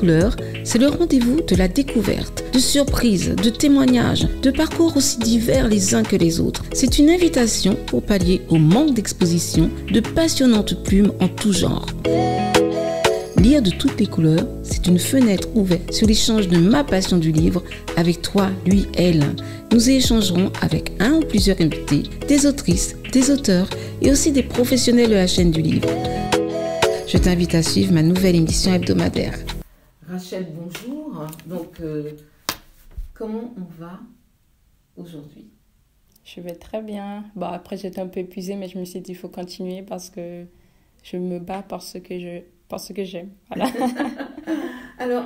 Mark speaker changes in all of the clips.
Speaker 1: couleurs, c'est le rendez-vous de la découverte, de surprises, de témoignages, de parcours aussi divers les uns que les autres. C'est une invitation pour pallier au manque d'exposition de passionnantes plumes en tout genre. Lire de toutes les couleurs, c'est une fenêtre ouverte sur l'échange de ma passion du livre avec toi, lui, elle. Nous y échangerons avec un ou plusieurs invités, des autrices, des auteurs et aussi des professionnels de la chaîne du livre. Je t'invite à suivre ma nouvelle émission hebdomadaire. Rachel, bonjour. Donc, comment on va aujourd'hui?
Speaker 2: Je vais très bien. Bon, après, j'étais un peu épuisée, mais je me suis dit qu'il faut continuer parce que je me bats pour ce que j'aime. Voilà.
Speaker 1: Alors,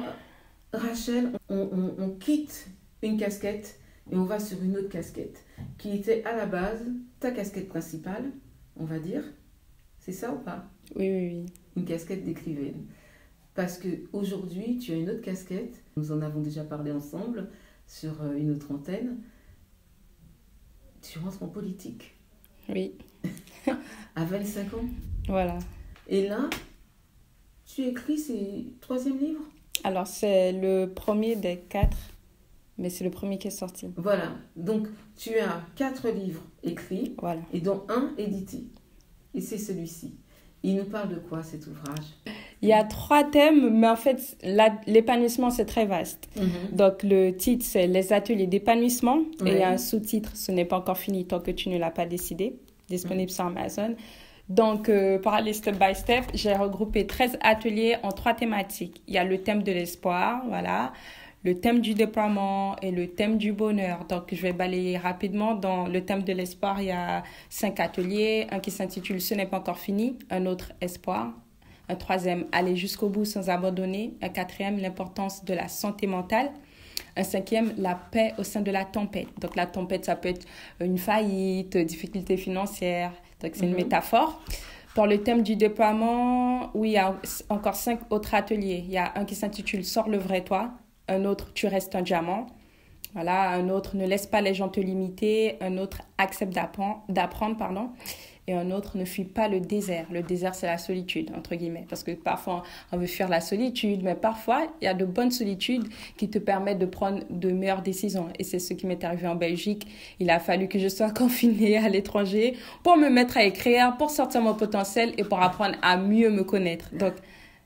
Speaker 1: Rachel, on quitte une casquette et on va sur une autre casquette qui était à la base ta casquette principale, on va dire. C'est ça ou pas?
Speaker 2: Oui.
Speaker 1: Une casquette d'écrivaine. Parce qu'aujourd'hui, tu as une autre casquette. Nous en avons déjà parlé ensemble sur une autre antenne. Tu rentres en politique.
Speaker 2: Oui.
Speaker 1: À 25 ans.
Speaker 2: Voilà.
Speaker 1: Et là, tu écris ce 3e livre?
Speaker 2: Alors, c'est le premier des 4, mais c'est le premier qui est sorti.
Speaker 1: Voilà. Donc, tu as 4 livres écrits,
Speaker 2: voilà,
Speaker 1: et dont un édité. Et c'est celui-ci. Il nous parle de quoi, cet ouvrage?
Speaker 2: Il y a 3 thèmes, mais en fait, l'épanouissement, c'est très vaste. Donc, le titre, c'est « Les ateliers d'épanouissement ». Et il y a un sous-titre « Ce n'est pas encore fini tant que tu ne l'as pas décidé », disponible sur Amazon. Donc, pour aller step by step, j'ai regroupé 13 ateliers en 3 thématiques. Il y a le thème de l'espoir, voilà, le thème du déploiement et le thème du bonheur. Donc, je vais balayer rapidement. Dans le thème de l'espoir, il y a 5 ateliers. Un qui s'intitule « Ce n'est pas encore fini », un autre « Espoir », un 3e « Aller jusqu'au bout sans abandonner », un 4e « L'importance de la santé mentale », un 5e « La paix au sein de la tempête ». Donc, la tempête, ça peut être une faillite, difficulté financière. Donc, c'est une métaphore. Pour le thème du déploiement, oui, il y a encore 5 autres ateliers. Il y a un qui s'intitule « Sors le vrai toi », un autre « Tu restes un diamant », voilà, un autre « Ne laisse pas les gens te limiter », un autre « Accepte d'apprendre », et un autre « Ne fuis pas le désert ». Le désert, c'est la solitude, entre guillemets, parce que parfois, on veut fuir la solitude, mais parfois, il y a de bonnes solitudes qui te permettent de prendre de meilleures décisions. Et c'est ce qui m'est arrivé en Belgique. Il a fallu que je sois confinée à l'étranger pour me mettre à écrire, pour sortir mon potentiel et pour apprendre à mieux me connaître. Donc,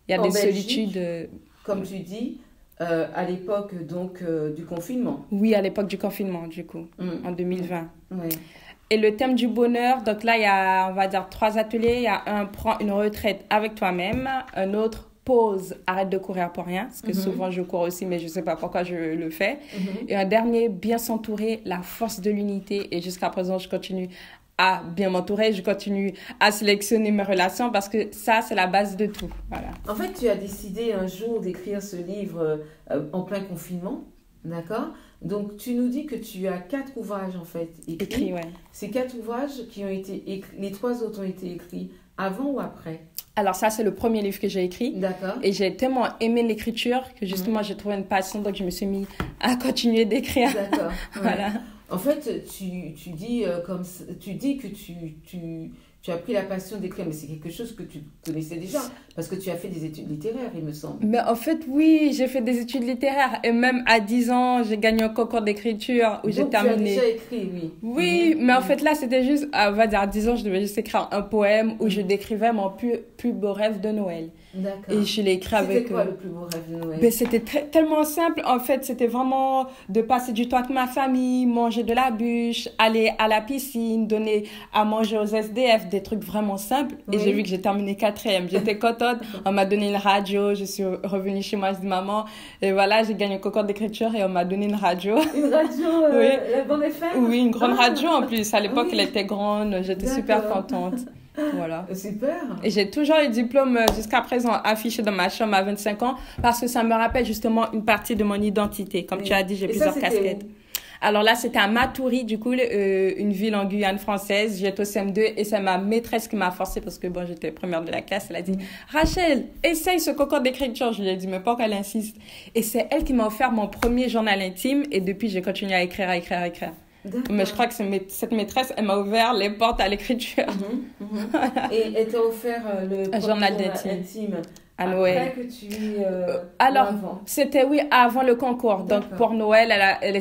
Speaker 2: il y a des solitudes...
Speaker 1: Comme tu dis, à l'époque donc du confinement.
Speaker 2: Oui, à l'époque du confinement, du coup, en 2020.
Speaker 1: Oui.
Speaker 2: Et le thème du bonheur, donc là, il y a, on va dire, 3 ateliers. Il y a un, prends une retraite avec toi-même. Un autre, pause, arrête de courir pour rien. Parce que souvent, je cours aussi, mais je ne sais pas pourquoi je le fais. Et un dernier, bien s'entourer, la force de l'unité. Et jusqu'à présent, je continue à bien m'entourer. Je continue à sélectionner mes relations parce que ça, c'est la base de tout. Voilà.
Speaker 1: En fait, tu as décidé un jour d'écrire ce livre en plein confinement, d'accord? Donc, tu nous dis que tu as 4 ouvrages, en fait, écrits.
Speaker 2: Ouais.
Speaker 1: Ces 4 ouvrages qui ont été écrits, les 3 autres ont été écrits avant ou après?
Speaker 2: Alors ça, c'est le premier livre que j'ai écrit.
Speaker 1: D'accord.
Speaker 2: Et j'ai tellement aimé l'écriture que justement, j'ai trouvé une passion, donc je me suis mis à continuer d'écrire.
Speaker 1: D'accord.
Speaker 2: Voilà.
Speaker 1: Ouais. En fait, tu dis que tu as pris la passion d'écrire, mais c'est quelque chose que tu connaissais déjà, parce que tu as fait des études littéraires, il me semble.
Speaker 2: Mais en fait, oui, j'ai fait des études littéraires. Et même à 10 ans, j'ai gagné un concours d'écriture où j'ai terminé.
Speaker 1: Tu as déjà écrit, oui.
Speaker 2: Oui, mais en fait, là, c'était juste, on va dire, à 10 ans, je devais juste écrire un poème où je décrivais mon plus beau rêve de Noël.
Speaker 1: D'accord.
Speaker 2: Et je l'ai écrit avec...
Speaker 1: C'était quoi le plus beau rêve de Noël?
Speaker 2: Ben, c'était tellement simple. En fait, c'était vraiment de passer du temps avec ma famille, manger de la bûche, aller à la piscine, donner à manger aux SDF, des trucs vraiment simples. Oui. Et j'ai vu que j'ai terminé 4e. J'étais contente. On m'a donné une radio. Je suis revenue chez moi. Je dis, maman, et voilà, j'ai gagné un concours d'écriture et on m'a donné une radio.
Speaker 1: Une radio,
Speaker 2: oui.
Speaker 1: La Bande FM?
Speaker 2: Oui, une grande radio en plus. À l'époque, elle était grande. J'étais super contente. Voilà.
Speaker 1: Super.
Speaker 2: Et j'ai toujours le diplôme jusqu'à présent affiché dans ma chambre à 25 ans parce que ça me rappelle justement une partie de mon identité. Comme tu as dit, j'ai plusieurs casquettes. Alors là, c'était à Matoury, du coup, une ville en Guyane française. J'étais au CM2 et c'est ma maîtresse qui m'a forcée parce que bon, j'étais première de la classe. Elle a dit, Rachel, essaye ce concours d'écriture. Je lui ai dit, mais pourquoi elle insiste? Et c'est elle qui m'a offert mon premier journal intime et depuis, j'ai continué à écrire. Mais je crois que cette maîtresse, elle m'a ouvert les portes à l'écriture.
Speaker 1: Et elle t'a offert le
Speaker 2: journal intime à Noël.
Speaker 3: Après que tu...
Speaker 2: Alors, c'était, oui, avant le concours.
Speaker 3: D'accord.
Speaker 2: Donc, pour Noël,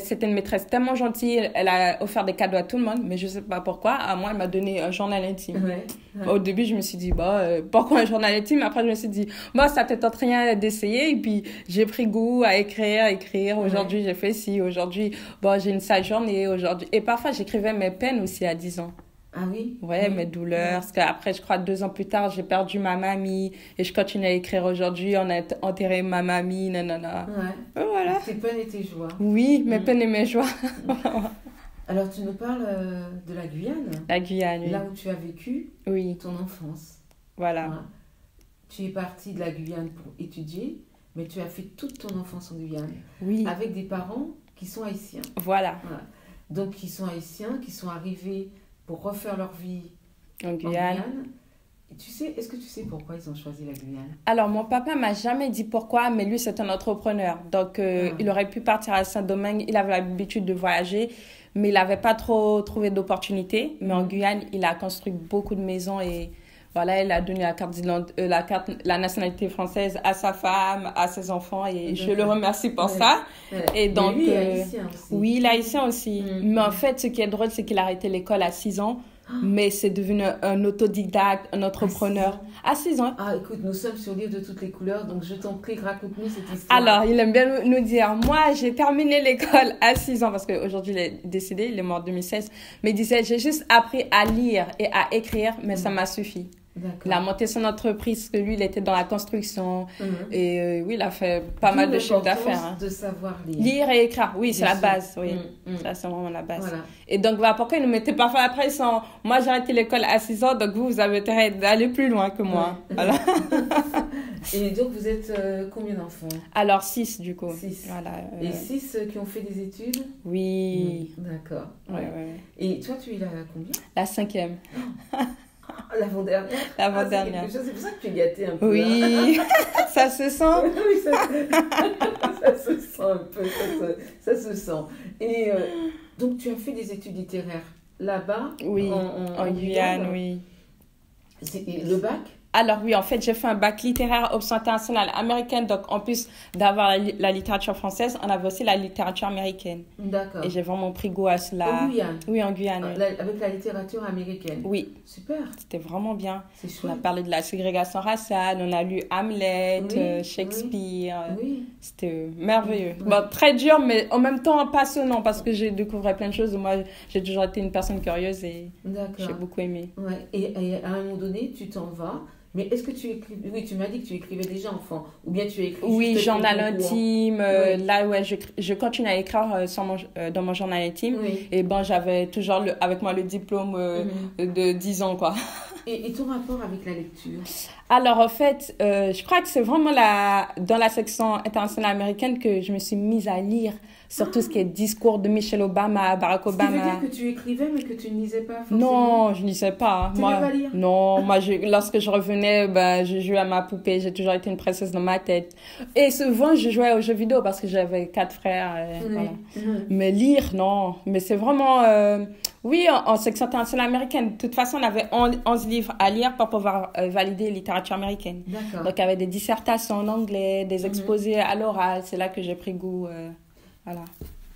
Speaker 2: c'était une maîtresse tellement gentille. Elle a offert des cadeaux à tout le monde, mais je ne sais pas pourquoi. À moi, elle m'a donné un journal intime.
Speaker 3: Ouais.
Speaker 2: Au début, je me suis dit, pourquoi un journal intime? Après, je me suis dit, ça ne tente rien d'essayer. Et puis, j'ai pris goût à écrire. Aujourd'hui, j'ai fait ci. Aujourd'hui, j'ai une sale journée. Aujourd'hui. Et parfois, j'écrivais mes peines aussi à 10 ans.
Speaker 3: Ah oui?
Speaker 2: Ouais, mes douleurs. Parce qu'après, je crois, 2 ans plus tard, j'ai perdu ma mamie. Et je continue à écrire aujourd'hui. On a enterré ma mamie, nanana.
Speaker 3: Ouais.
Speaker 2: Voilà.
Speaker 3: Tes peines et tes joies.
Speaker 2: Oui, mes peines et mes joies.
Speaker 3: Alors, tu nous parles de la Guyane.
Speaker 2: La Guyane, oui.
Speaker 3: Là où tu as vécu ton enfance.
Speaker 2: Voilà.
Speaker 3: Ouais. Tu es partie de la Guyane pour étudier, mais tu as fait toute ton enfance en Guyane.
Speaker 2: Oui.
Speaker 3: Avec des parents qui sont haïtiens.
Speaker 2: Voilà.
Speaker 3: Ouais. Donc, qui sont haïtiens, qui sont arrivés pour refaire leur vie
Speaker 2: en Guyane.
Speaker 3: Et est-ce que tu sais pourquoi ils ont choisi la Guyane?
Speaker 2: Alors, mon papa m'a jamais dit pourquoi, mais lui, c'est un entrepreneur. Donc, il aurait pu partir à Saint-Domingue. Il avait l'habitude de voyager, mais il n'avait pas trop trouvé d'opportunités. Mais en Guyane, il a construit beaucoup de maisons et voilà, il a donné la nationalité française à sa femme, à ses enfants et je le remercie pour ça. Et donc,
Speaker 3: mais lui, il est haïtien aussi.
Speaker 2: Oui, il est haïtien aussi. Mais en fait, ce qui est drôle, c'est qu'il a arrêté l'école à 6 ans. Mais c'est devenu un autodidacte, un entrepreneur. À 6 ans.
Speaker 3: Ah, écoute, nous sommes sur Livre de toutes les couleurs, donc je t'en prie, raconte-nous cette histoire.
Speaker 2: Alors, il aime bien nous dire, moi, j'ai terminé l'école à 6 ans, parce qu'aujourd'hui, il est décédé, il est mort en 2016. Mais il disait, j'ai juste appris à lire et à écrire, mais ça m'a suffi.
Speaker 3: D'accord.
Speaker 2: Il a monté son entreprise, parce que lui, il était dans la construction. Et oui, il a fait pas mal de chiffres d'affaires. Hein.
Speaker 3: De savoir lire.
Speaker 2: Lire et écrire, oui, c'est
Speaker 3: Bien
Speaker 2: la
Speaker 3: sûr.
Speaker 2: base. Oui. Ça, c'est vraiment la base.
Speaker 3: Voilà.
Speaker 2: Et donc, pourquoi il nous mettait parfois la pression? Moi, j'ai arrêté l'école à 6 ans, donc vous avez intérêt d'aller plus loin que moi. Voilà.
Speaker 3: Et donc, vous êtes combien d'enfants?
Speaker 2: Alors, 6 du coup.
Speaker 3: 6.
Speaker 2: Voilà,
Speaker 3: Et 6 qui ont fait des études?
Speaker 2: Oui.
Speaker 3: D'accord.
Speaker 2: Ouais.
Speaker 3: Et toi, tu es la combien?
Speaker 2: La 5e.
Speaker 3: L'avant-dernière?
Speaker 2: L'avant-dernière.
Speaker 3: C'est pour ça que tu es gâtée un peu.
Speaker 2: Oui.
Speaker 3: Hein?
Speaker 2: Ça se sent.
Speaker 3: Oui, ça se sent un peu. Ça se sent. Et donc, tu as fait des études littéraires là-bas?
Speaker 2: Oui. En Guyane, oui.
Speaker 3: Le bac?
Speaker 2: Alors oui, en fait, j'ai fait un bac littéraire option internationale américaine. Donc, en plus d'avoir la littérature française, on avait aussi la littérature américaine.
Speaker 3: D'accord.
Speaker 2: Et j'ai vraiment pris goût à cela.
Speaker 3: En Guyane?
Speaker 2: Oui, en Guyane. Oui.
Speaker 3: Avec la littérature américaine?
Speaker 2: Oui.
Speaker 3: Super.
Speaker 2: C'était vraiment bien.
Speaker 3: C'est chouette.
Speaker 2: On a parlé de la ségrégation raciale, on a lu Hamlet,
Speaker 3: Oui,
Speaker 2: Shakespeare.
Speaker 3: Oui.
Speaker 2: C'était merveilleux.
Speaker 3: Oui.
Speaker 2: Bon, très dur, mais en même temps passionnant parce que j'ai découvert plein de choses. Moi, j'ai toujours été une personne curieuse et j'ai beaucoup aimé.
Speaker 3: Ouais. Et à un moment donné, tu t'en vas. Mais est-ce que tu écris... Oui, tu m'as dit que tu écrivais déjà enfant. Ou bien tu écris...
Speaker 2: Oui, journal intime.
Speaker 3: Oui.
Speaker 2: Là, ouais, je continue à écrire dans mon journal intime.
Speaker 3: Oui.
Speaker 2: Et j'avais toujours avec moi le diplôme de 10 ans, quoi.
Speaker 3: Et ton rapport avec la lecture?
Speaker 2: Alors, en fait, je crois que c'est vraiment dans la section internationale américaine que je me suis mise à lire sur tout ce qui est discours de Michelle Obama, Barack Obama.
Speaker 3: Ce qui veut dire que tu écrivais, mais que tu ne lisais pas forcément?
Speaker 2: Non, je ne lisais pas.
Speaker 3: Tu n'aimais pas lire?
Speaker 2: Non, moi, lorsque je revenais, je jouais à ma poupée. J'ai toujours été une princesse dans ma tête. Et souvent, je jouais aux jeux vidéo parce que j'avais 4 frères. Voilà. Mais lire, non. Mais c'est vraiment... Oui, en section internationale américaine. De toute façon, on avait 11 livres à lire pour pouvoir valider littérature américaine.
Speaker 3: D'accord.
Speaker 2: Donc, il y avait des dissertations en anglais, des exposés à l'oral. C'est là que j'ai pris goût. Voilà.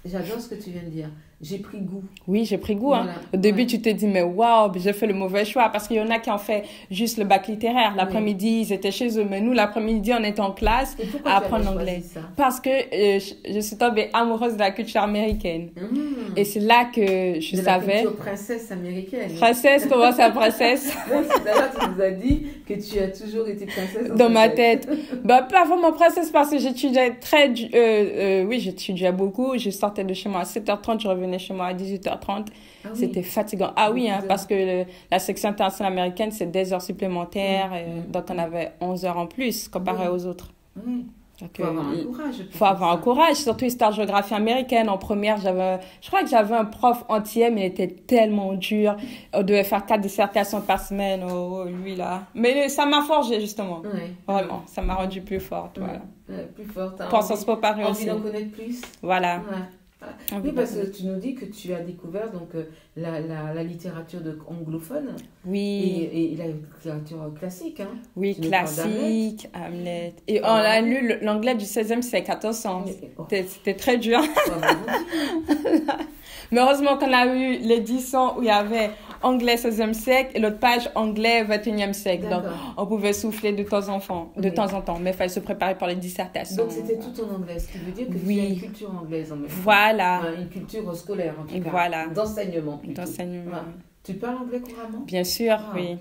Speaker 3: J'adore ce que tu viens de dire. J'ai pris goût.
Speaker 2: Oui, j'ai pris goût.
Speaker 3: Voilà.
Speaker 2: Hein. Au début, tu te dis, mais waouh, j'ai fait le mauvais choix. Parce qu'il y en a qui ont fait juste le bac littéraire. L'après-midi, ils étaient chez eux. Mais nous, l'après-midi, on était en classe à apprendre l'anglais. Parce que je suis tombée amoureuse de la culture américaine. Et c'est là que je savais.
Speaker 3: La culture princesse américaine.
Speaker 2: Princesse, comment ça, princesse?
Speaker 3: D'ailleurs, tu nous as dit que tu as toujours été princesse
Speaker 2: dans ma tête. Pas vraiment princesse parce que j'étudiais j'étudiais beaucoup. Je sortais de chez moi à 7h30, je revenais chez moi à 18h30. Ah oui. C'était fatigant. Ah oui, hein, parce que la section internationale américaine, c'est des heures supplémentaires. Donc, on avait 11 heures en plus comparé aux autres.
Speaker 3: Oui. Il faut avoir un courage.
Speaker 2: Il faut avoir un courage, surtout histoire-géographie américaine. En première, je crois que j'avais un prof entier, mais il était tellement dur. On devait faire 4 dissertations par semaine. Oh, lui, là. Mais ça m'a forgé, justement.
Speaker 3: Oui.
Speaker 2: Vraiment, ça m'a rendu plus forte. Voilà.
Speaker 3: Plus forte.
Speaker 2: Pour s'en se préparer aussi.
Speaker 3: Envie d'en connaître plus.
Speaker 2: Voilà.
Speaker 3: Ouais. Oui, parce que tu nous dis que tu as découvert donc, la littérature anglophone.
Speaker 2: Oui.
Speaker 3: Et la littérature classique. Hein.
Speaker 2: Oui, classique, Hamlet. Et on a lu l'anglais du 16e siècle, 1400. C'était très dur. Mais heureusement qu'on a eu l'édition où il y avait anglais 16e siècle et l'autre page anglais 21e siècle.
Speaker 3: D'accord.
Speaker 2: Donc, on pouvait souffler de temps en temps. Mais il fallait se préparer pour les dissertations.
Speaker 3: Donc, c'était tout en anglais. Ce qui veut dire que tu as une culture anglaise en même temps.
Speaker 2: Voilà.
Speaker 3: Une culture scolaire, en tout cas.
Speaker 2: Voilà.
Speaker 3: D'enseignement.
Speaker 2: Voilà.
Speaker 3: Tu parles anglais couramment?
Speaker 2: Bien sûr, oui.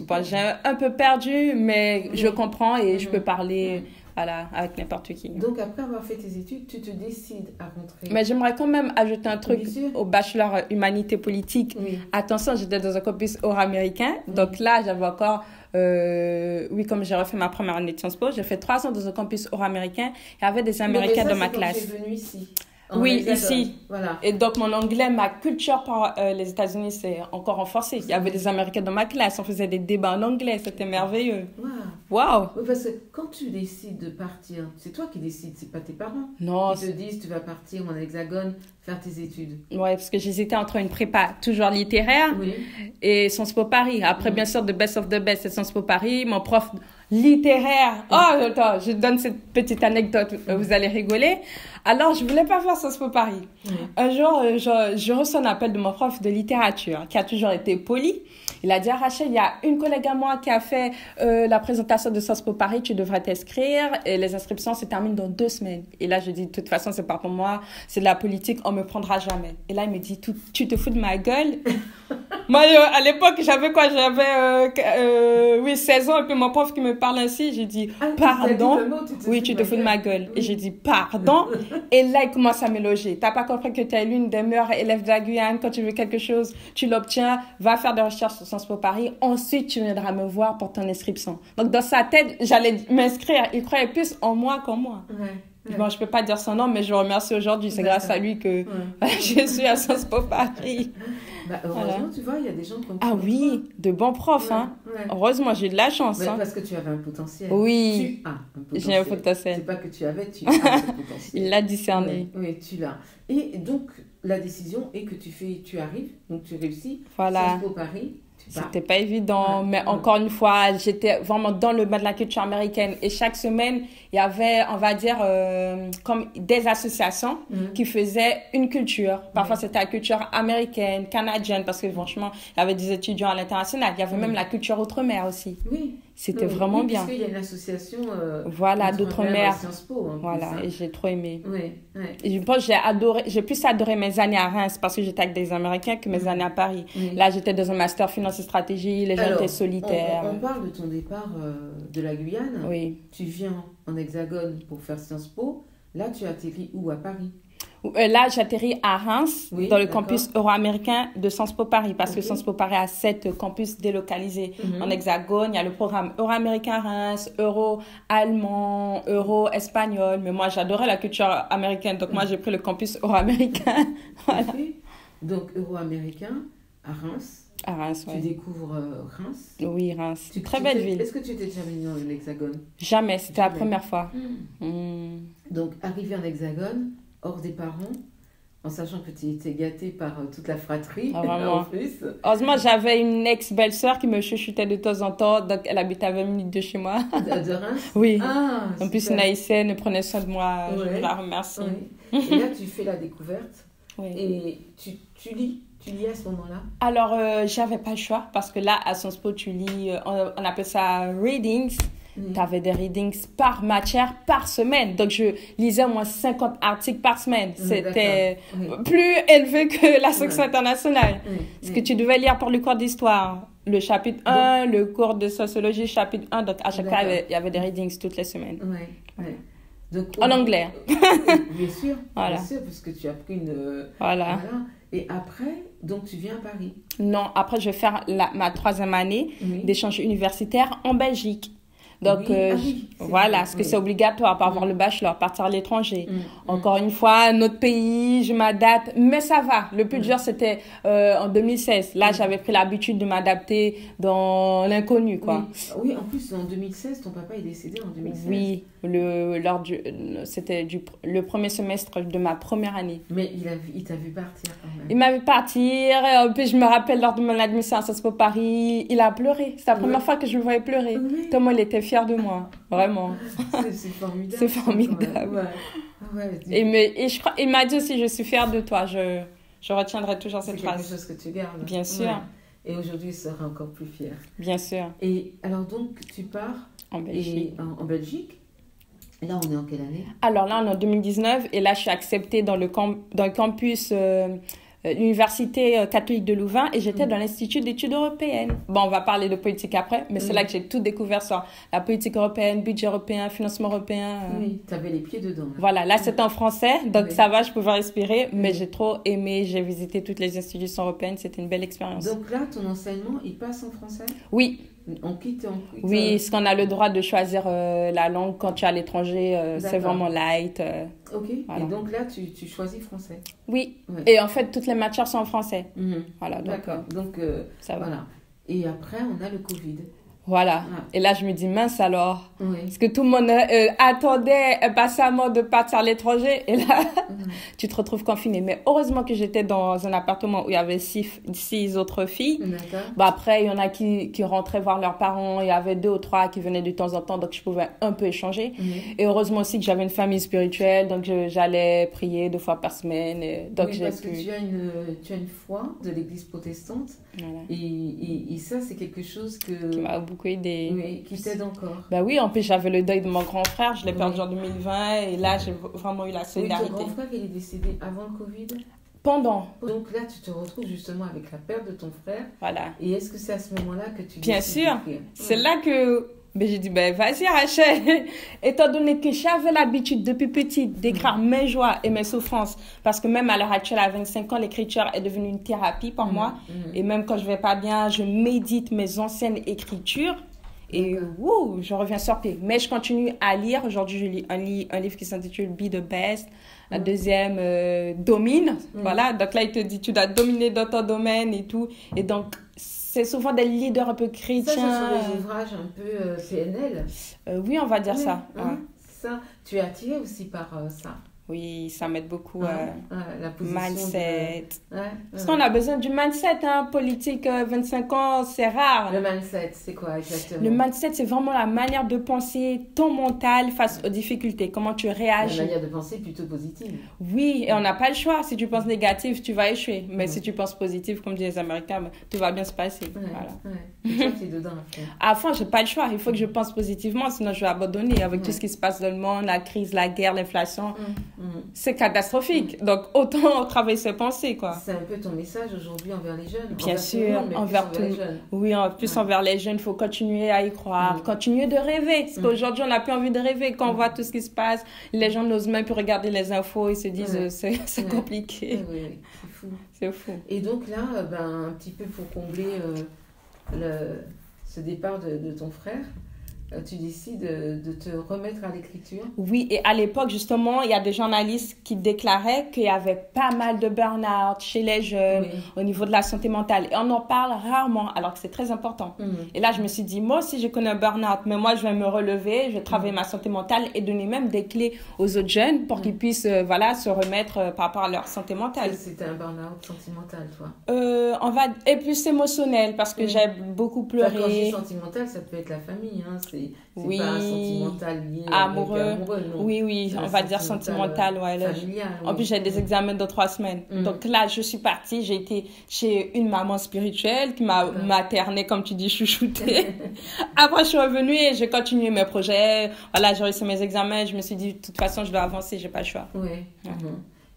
Speaker 2: Bon, j'ai un peu perdu, mais je comprends et je peux parler... Voilà, avec n'importe qui.
Speaker 3: Donc, après avoir fait tes études, tu te décides à rentrer.
Speaker 2: Mais j'aimerais quand même ajouter un truc au bachelor humanité politique. Oui. Attention, j'étais dans un campus euro-américain. Donc là, j'avais encore... comme j'ai refait ma première année de Sciences Po, j'ai fait 3 ans dans un campus euro-américain. Il y avait des Américains dans ma classe.
Speaker 3: Tu es venue ici.
Speaker 2: Oui, ici.
Speaker 3: Voilà.
Speaker 2: Et donc, mon anglais, ma culture par les États-Unis s'est encore renforcée. Il y avait des Américains dans ma classe. On faisait des débats en anglais. C'était merveilleux. Waouh!
Speaker 3: Oui, parce que quand tu décides de partir, c'est toi qui décides, c'est pas tes parents.
Speaker 2: Non.
Speaker 3: Ils te disent, tu vas partir en Hexagone, faire tes études.
Speaker 2: Oui, parce que j'hésitais entre une prépa toujours littéraire et Sciences Po Paris. Après, bien sûr, the best of the best, c'est Sciences Po Paris. Mon prof littéraire. Oh, attends, je donne cette petite anecdote, vous allez rigoler. Alors, je voulais pas faire Sciences Po Paris. Un jour, je reçois un appel de mon prof de littérature, qui a toujours été poli. Il a dit, Rachel, il y a une collègue à moi qui a fait la présentation de Sciences Po Paris, tu devrais t'inscrire. Et les inscriptions se terminent dans 2 semaines. Et là, je dis, de toute façon, c'est pas pour moi, c'est de la politique, on me prendra jamais. Et là, il me dit, tu te fous de ma gueule? Moi, à l'époque, j'avais 16 ans, et puis mon prof qui me parle ainsi, j'ai dit, pardon. Oui, tu te fous de ma gueule. Et j'ai dit, pardon. Et là, il commence à me loger. T'as pas compris que tu es l'une des meilleures élèves de la Guyane. Quand tu veux quelque chose, tu l'obtiens. Va faire des recherches sur Sciences Po Paris. Ensuite, tu viendras me voir pour ton inscription. Donc, dans sa tête, j'allais m'inscrire. Il croyait plus en moi qu'en moi. Bon, je peux pas dire son nom, mais je le remercie aujourd'hui. C'est grâce à lui que je suis à Sciences Po Paris.
Speaker 3: Heureusement, tu vois, il y a des gens comme
Speaker 2: Ah oui, de bons profs. Heureusement, j'ai eu de la chance.
Speaker 3: Parce que tu avais un potentiel.
Speaker 2: Oui,
Speaker 3: tu as un potentiel.
Speaker 2: J'ai un potentiel.
Speaker 3: C'est pas que tu avais, tu as un potentiel.
Speaker 2: Il l'a discerné.
Speaker 3: Oui, tu l'as. Et donc, la décision est que tu arrives, donc tu réussis.
Speaker 2: Voilà.
Speaker 3: Sciences Po Paris.
Speaker 2: C'était pas évident, mais encore une fois, j'étais vraiment dans le bas de la culture américaine. Et chaque semaine, il y avait, on va dire, comme des associations qui faisaient une culture. Parfois, c'était la culture américaine, canadienne, parce que franchement, il y avait des étudiants à l'international. Il y avait même la culture outre-mer aussi.
Speaker 3: Oui.
Speaker 2: C'était vraiment bien.
Speaker 3: Parce qu'il y a une association
Speaker 2: d'outre-mer.
Speaker 3: Sciences Po.
Speaker 2: Et j'ai trop aimé.
Speaker 3: Oui.
Speaker 2: Et je pense que j'ai plus adoré mes années à Reims parce que j'étais avec des Américains que mes années à Paris. Là, j'étais dans un master finance et stratégie, les gens étaient solitaires.
Speaker 3: On parle de ton départ de la Guyane.
Speaker 2: Oui.
Speaker 3: Tu viens en Hexagone pour faire Sciences Po. Là, tu atterris où? À Paris?
Speaker 2: Là, j'atterris à Reims, dans le campus euro-américain de Sciences Po Paris, parce que Sciences Po Paris a 7 campus délocalisés en Hexagone. Il y a le programme euro-américain Reims, euro-allemand, euro-espagnol. Mais moi, j'adorais la culture américaine, donc moi, j'ai pris le campus euro-américain. Voilà.
Speaker 3: Donc, euro-américain à Reims.
Speaker 2: À Reims,
Speaker 3: Tu découvres Reims.
Speaker 2: Oui, Reims. Très belle ville.
Speaker 3: Est-ce que tu étais déjà venue dans l'Hexagone?
Speaker 2: Jamais, c'était la première fois.
Speaker 3: Donc, arrivé en Hexagone, hors des parents, en sachant que tu étais gâtée par toute la fratrie, en plus.
Speaker 2: Heureusement, j'avais une ex-belle-sœur qui me chuchotait de temps en temps, donc elle habitait à 20 minutes de chez moi.
Speaker 3: De Reims?
Speaker 2: Oui. En plus, une haïtienne, elle prenait soin de moi, je la remercie.
Speaker 3: Et là, tu fais la découverte et tu lis. Tu lis à ce moment-là? Alors,
Speaker 2: j'avais pas le choix parce que là, à Sciences Po, tu lis, on appelle ça readings. Tu avais des readings par matière, par semaine. Donc, je lisais au moins 50 articles par semaine. C'était plus élevé que la section internationale. Ce que tu devais lire pour le cours d'histoire. Le chapitre 1, le cours de sociologie, chapitre 1. Donc, à chaque fois, il y avait des readings toutes les semaines.
Speaker 3: Donc,
Speaker 2: en anglais.
Speaker 3: Bien sûr,
Speaker 2: voilà.
Speaker 3: Bien sûr, parce que tu as pris une...
Speaker 2: Voilà.
Speaker 3: Et après, donc tu viens à Paris?
Speaker 2: Non, après je vais faire ma 3e année d'échange universitaire en Belgique. Donc, voilà, parce que c'est obligatoire pour avoir le bachelor, partir à l'étranger. Encore une fois, un autre pays, je m'adapte. Mais ça va. Le plus dur, c'était en 2016. Là, j'avais pris l'habitude de m'adapter dans l'inconnu, quoi.
Speaker 3: Oui, en plus, en 2016, ton papa est décédé en 2016.
Speaker 2: Oui, c'était le premier semestre de ma première année.
Speaker 3: Mais il t'a vu partir quand même.
Speaker 2: Il m'a vu partir. Puis je me rappelle, lors de mon admission à Sciences Po Paris, il a pleuré. C'est la première fois que je le voyais pleurer. Tellement il était fier de moi. Vraiment.
Speaker 3: C'est formidable.
Speaker 2: C'est formidable. Et je crois, il m'a dit aussi, je suis fière de toi. Je retiendrai toujours cette phrase.
Speaker 3: C'est quelque chose que tu gardes.
Speaker 2: Bien sûr.
Speaker 3: Ouais. Et aujourd'hui, il sera encore plus fier.
Speaker 2: Bien sûr.
Speaker 3: Et alors donc, tu pars
Speaker 2: en Belgique.
Speaker 3: En Belgique. Là, on est en quelle année? Alors
Speaker 2: là, on est en 2019. Et là, je suis acceptée dans le campus l'Université catholique de Louvain et j'étais dans l'Institut d'études européennes. Bon, on va parler de politique après, mais c'est là que j'ai tout découvert sur la politique européenne, budget européen, financement européen.
Speaker 3: Oui, tu avais les pieds dedans. Là.
Speaker 2: Voilà, là c'était en français, donc ça va, je pouvais respirer, mais j'ai trop aimé, j'ai visité toutes les institutions européennes, c'était une belle expérience.
Speaker 3: Donc là, ton enseignement, il passe en français?
Speaker 2: Oui.
Speaker 3: On quitte.
Speaker 2: Oui, parce qu'on a le droit de choisir la langue quand tu es à l'étranger, c'est vraiment light.
Speaker 3: Ok, voilà. Et donc là, tu choisis français?
Speaker 2: Oui, et en fait, toutes les matières sont en français. Voilà,
Speaker 3: d'accord, donc ça va. Voilà. Et après, on a le Covid.
Speaker 2: Voilà. Et là, je me dis, mince alors. Parce que tout le monde attendait impatiemment de partir à l'étranger. Et là, tu te retrouves confiné. Mais heureusement que j'étais dans un appartement où il y avait six autres filles. Bon, après, il y en a qui rentraient voir leurs parents. Il y avait 2 ou 3 qui venaient de temps en temps. Donc, je pouvais un peu échanger. Et heureusement aussi que j'avais une famille spirituelle. Donc, j'allais prier 2 fois par semaine. Et donc,
Speaker 3: parce que tu as une foi de l'église protestante. Voilà. Et ça, c'est quelque chose qui
Speaker 2: m'a beaucoup aidé.
Speaker 3: Oui, qui t'aide encore.
Speaker 2: Bah oui, en plus, j'avais le deuil de mon grand frère. Je l'ai perdu en 2020. Et là, j'ai vraiment eu la solidarité.
Speaker 3: Ton grand frère, il est décédé avant le Covid?
Speaker 2: Pendant.
Speaker 3: Donc là, tu te retrouves justement avec la perte de ton frère.
Speaker 2: Voilà.
Speaker 3: Et est-ce que c'est à ce moment-là que tu
Speaker 2: Bien sûr. C'est là que... Mais j'ai dit, vas-y Rachel, étant donné que j'avais l'habitude depuis petite d'écrire mes joies et mes souffrances, parce que même à l'heure actuelle, à 25 ans, l'écriture est devenue une thérapie pour moi. Et même quand je vais pas bien, je médite mes anciennes écritures et je reviens sur pied. Mais je continue à lire. Aujourd'hui, je lis un livre qui s'intitule Be the Best. La deuxième, Domine. Voilà, donc là, il te dit, tu dois dominer dans ton domaine et tout. Et donc, c'est souvent des leaders un peu chrétiens.
Speaker 3: Ça, ce sont des ouvrages un peu PNL.
Speaker 2: Oui, on va dire ça.
Speaker 3: Ça. Tu es attirée aussi par ça.
Speaker 2: Oui, ça m'aide beaucoup.
Speaker 3: La position
Speaker 2: mindset. Parce qu'on a besoin du mindset. Politique, 25 ans, c'est rare.
Speaker 3: Le mindset, c'est quoi exactement?
Speaker 2: Le mindset, c'est vraiment la manière de penser, ton mental face aux difficultés. Comment tu réagis.
Speaker 3: La manière de penser plutôt positive.
Speaker 2: Oui, et on n'a pas le choix. Si tu penses négatif, tu vas échouer. Mais si tu penses positif, comme disent les Américains, tout va bien se passer. Voilà.
Speaker 3: Et toi, tu es dedans après.
Speaker 2: À fond, je n'ai pas le choix. Il faut que je pense positivement, sinon je vais abandonner avec tout ce qui se passe dans le monde, la crise, la guerre, l'inflation. C'est catastrophique. Donc, autant travailler ses pensées, quoi.
Speaker 3: C'est un peu ton message aujourd'hui envers les jeunes.
Speaker 2: Bien sûr, envers tout le monde. Oui, en plus envers les jeunes, il faut continuer à y croire, continuer de rêver. Parce qu'aujourd'hui, on n'a plus envie de rêver. Quand on voit tout ce qui se passe, les gens n'osent même plus regarder les infos. Ils se disent, c'est compliqué.
Speaker 3: Oui, c'est fou.
Speaker 2: C'est fou.
Speaker 3: Et donc là, un petit peu pour combler ce départ de ton frère, tu décides de te remettre à l'écriture?
Speaker 2: Oui, et à l'époque, justement, il y a des journalistes qui déclaraient qu'il y avait pas mal de burn-out chez les jeunes au niveau de la santé mentale. Et on en parle rarement, alors que c'est très important. Et là, je me suis dit, moi aussi, je connais un burn-out, mais moi, je vais me relever, je vais travailler ma santé mentale et donner même des clés aux autres jeunes pour qu'ils puissent se remettre par rapport à leur santé mentale.
Speaker 3: C'était un burn-out sentimental, toi?
Speaker 2: Et plus émotionnel, parce que j'ai beaucoup pleuré.
Speaker 3: Quand je dis sentimental, ça peut être la famille, c'est pas un sentimental lié
Speaker 2: amoureux.
Speaker 3: Non.
Speaker 2: Oui, on va dire sentimental.
Speaker 3: Familial,
Speaker 2: En plus, j'ai des examens dans 3 semaines. Donc là, je suis partie, j'ai été chez une maman spirituelle qui m'a maternée, comme tu dis, chouchoutée. Après, je suis revenue et j'ai continué mes projets. Voilà, j'ai réussi mes examens. Je me suis dit, de toute façon, je dois avancer, j'ai pas le choix.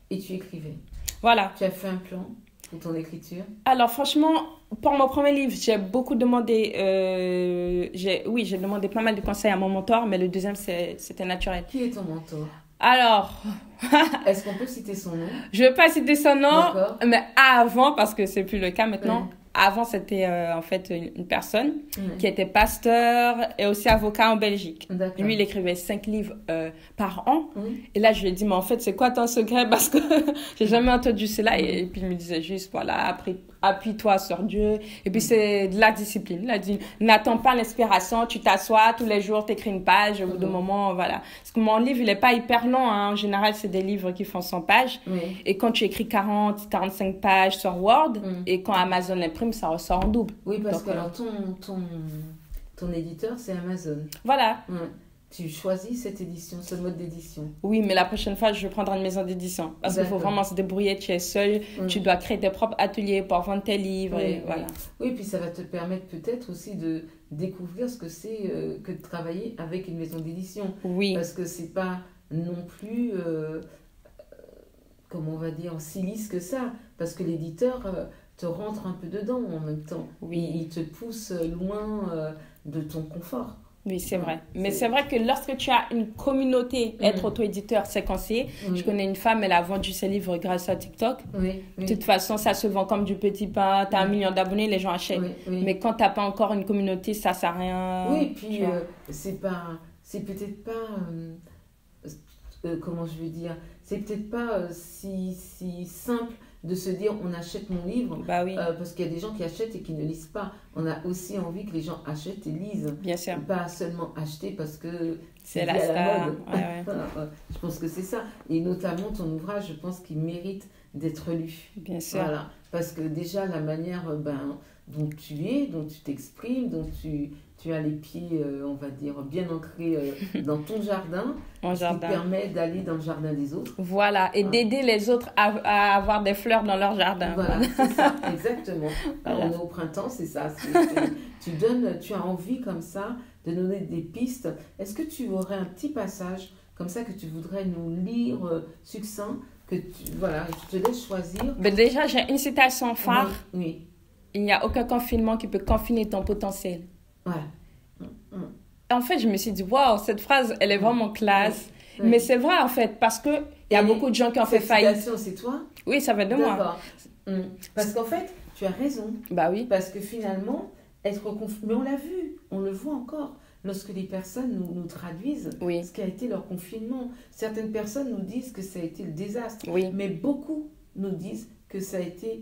Speaker 3: Et tu écrivais?
Speaker 2: Voilà.
Speaker 3: Tu as fait un plan pour ton écriture?
Speaker 2: Alors, franchement, pour mon premier livre, j'ai beaucoup demandé... j'ai demandé pas mal de conseils à mon mentor, mais le deuxième, c'était naturel.
Speaker 3: Qui est ton mentor?
Speaker 2: Alors...
Speaker 3: Est-ce qu'on peut citer son nom?
Speaker 2: Je ne vais pas citer son nom, mais avant, parce que ce n'est plus le cas maintenant, avant, c'était en fait une personne qui était pasteur et aussi avocat en Belgique.
Speaker 3: D'accord.
Speaker 2: Lui, il écrivait 5 livres par an. Et là, je lui ai dit, mais en fait, c'est quoi ton secret? Parce que j'ai jamais entendu cela. Et puis, il me disait juste, voilà, appuie-toi sur Dieu. Et puis, c'est de la discipline. Il a dit, n'attends pas l'inspiration, tu t'assois tous les jours, t'écris une page. Au bout d'un moment, voilà. Parce que mon livre, il n'est pas hyper long. Hein. En général, c'est des livres qui font 100 pages. Et quand tu écris 40, 45 pages sur Word, et quand Amazon l'imprime, ça ressort en double.
Speaker 3: Oui, parce que alors, ton éditeur, c'est Amazon.
Speaker 2: Voilà.
Speaker 3: Tu choisis cette édition, ce mode d'édition.
Speaker 2: Oui, mais la prochaine fois, je vais prendre une maison d'édition. Parce qu'il faut vraiment se débrouiller, tu es seul, tu dois créer tes propres ateliers pour vendre tes livres. Voilà.
Speaker 3: Oui, puis ça va te permettre peut-être aussi de découvrir ce que c'est que de travailler avec une maison d'édition.
Speaker 2: Oui.
Speaker 3: Parce que c'est pas non plus, comment on va dire, si lisse que ça. Parce que l'éditeur te rentre un peu dedans en même temps.
Speaker 2: Oui.
Speaker 3: Il te pousse loin de ton confort.
Speaker 2: Oui, c'est vrai. Mais c'est vrai que lorsque tu as une communauté, être auto-éditeur, c'est conseillé. Je connais une femme, elle a vendu ses livres grâce à TikTok. De toute façon, ça se vend comme du petit pain. Tu as 1 million d'abonnés, les gens achètent. Mais quand tu n'as pas encore une communauté, ça ne sert à rien.
Speaker 3: Oui, puis c'est peut-être pas, comment je veux dire, c'est peut-être pas si simple de se dire on achète mon livre, parce qu'il y a des gens qui achètent et qui ne lisent pas. On a aussi envie que les gens achètent et lisent.
Speaker 2: Bien sûr.
Speaker 3: Pas seulement acheter parce que
Speaker 2: c'est la star.
Speaker 3: Mode. Je pense que c'est ça. Et notamment ton ouvrage, je pense qu'il mérite d'être lu.
Speaker 2: Bien sûr.
Speaker 3: Voilà. Parce que déjà la manière dont tu es, dont tu t'exprimes, dont tu as les pieds, on va dire, bien ancrés dans ton jardin, qui permet d'aller dans le jardin des autres.
Speaker 2: Voilà, et d'aider les autres à avoir des fleurs dans leur jardin.
Speaker 3: Voilà, c'est ça, exactement. Alors, on est au printemps, c'est ça. Tu as envie comme ça de donner des pistes. Est-ce que tu aurais un petit passage comme ça que tu voudrais nous lire succinct, voilà, je te laisse choisir.
Speaker 2: Ben déjà, j'ai une citation phare.
Speaker 3: Oui.
Speaker 2: Il n'y a aucun confinement qui peut confiner ton potentiel.
Speaker 3: Voilà.
Speaker 2: En fait, je me suis dit, waouh, cette phrase, elle est vraiment classe. Mais c'est vrai, en fait, parce qu'il y a beaucoup de gens qui ont fait faillite.
Speaker 3: Cette citation, c'est toi?
Speaker 2: Oui, ça va de moi.
Speaker 3: Parce qu'en fait, tu as raison.
Speaker 2: Bah oui.
Speaker 3: Parce que finalement, être confiné, mais on l'a vu, on le voit encore. Lorsque les personnes nous traduisent ce qui a été leur confinement, certaines personnes nous disent que ça a été le désastre. Mais beaucoup nous disent que ça a été...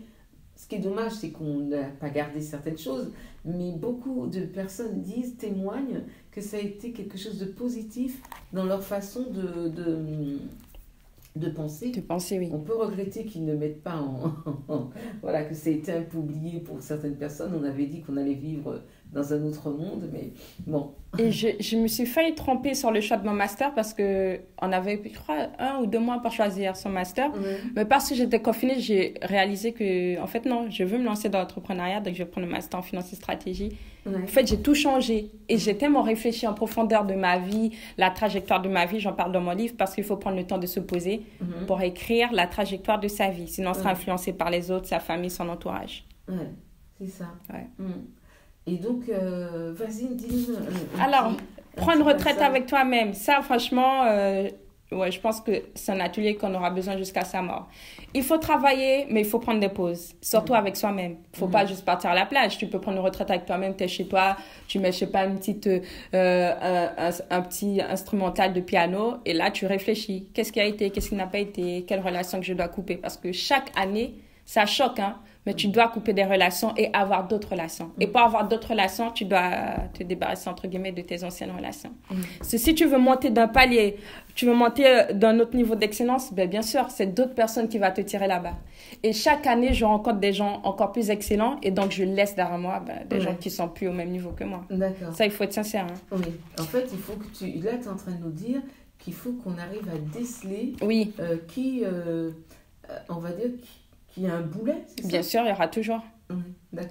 Speaker 3: Ce qui est dommage, c'est qu'on n'a pas gardé certaines choses, mais beaucoup de personnes témoignent que ça a été quelque chose de positif dans leur façon de penser.
Speaker 2: De penser, oui.
Speaker 3: On peut regretter qu'ils ne mettent pas voilà, que ça a été un peu oublié pour certaines personnes. On avait dit qu'on allait vivre dans un autre monde, mais bon.
Speaker 2: Et je me suis failli tromper sur le choix de mon master parce qu'on avait, je crois, 1 ou 2 mois pour choisir son master. Mais parce que j'étais confinée, j'ai réalisé que, en fait, non, je veux me lancer dans l'entrepreneuriat, donc je vais prendre le master en finance et stratégie. En fait, j'ai tout changé. Et j'ai tellement réfléchi en profondeur de ma vie, la trajectoire de ma vie, j'en parle dans mon livre, parce qu'il faut prendre le temps de se poser pour écrire la trajectoire de sa vie. Sinon, on sera influencé par les autres, sa famille, son entourage.
Speaker 3: Ouais, c'est ça. Et donc, vas-y, dis-nous.
Speaker 2: Alors, prendre une retraite avec toi-même. Ça, franchement, je pense que c'est un atelier qu'on aura besoin jusqu'à sa mort. Il faut travailler, mais il faut prendre des pauses. Surtout avec soi-même. Il ne faut pas juste partir à la plage. Tu peux prendre une retraite avec toi-même, tu es chez toi, tu mets, je sais pas, un petit instrumental de piano, et là, tu réfléchis. Qu'est-ce qui a été, qu'est-ce qui n'a pas été, quelle relation que je dois couper? Parce que chaque année, ça choque, hein. Mais tu dois couper des relations et avoir d'autres relations. Et pour avoir d'autres relations, tu dois te débarrasser, entre guillemets, de tes anciennes relations. Si tu veux monter d'un palier, tu veux monter d'un autre niveau d'excellence, bien sûr, c'est d'autres personnes qui vont te tirer là-bas. Et chaque année, je rencontre des gens encore plus excellents et donc je laisse derrière moi des gens qui sont plus au même niveau que moi.
Speaker 3: D'accord.
Speaker 2: Ça, il faut être sincère. Hein.
Speaker 3: Oui. En fait, il faut que là, tu es en train de nous dire qu'il faut qu'on arrive à déceler qui, on va dire, qui a un boulet, c'est ça?
Speaker 2: Bien sûr, il y aura toujours.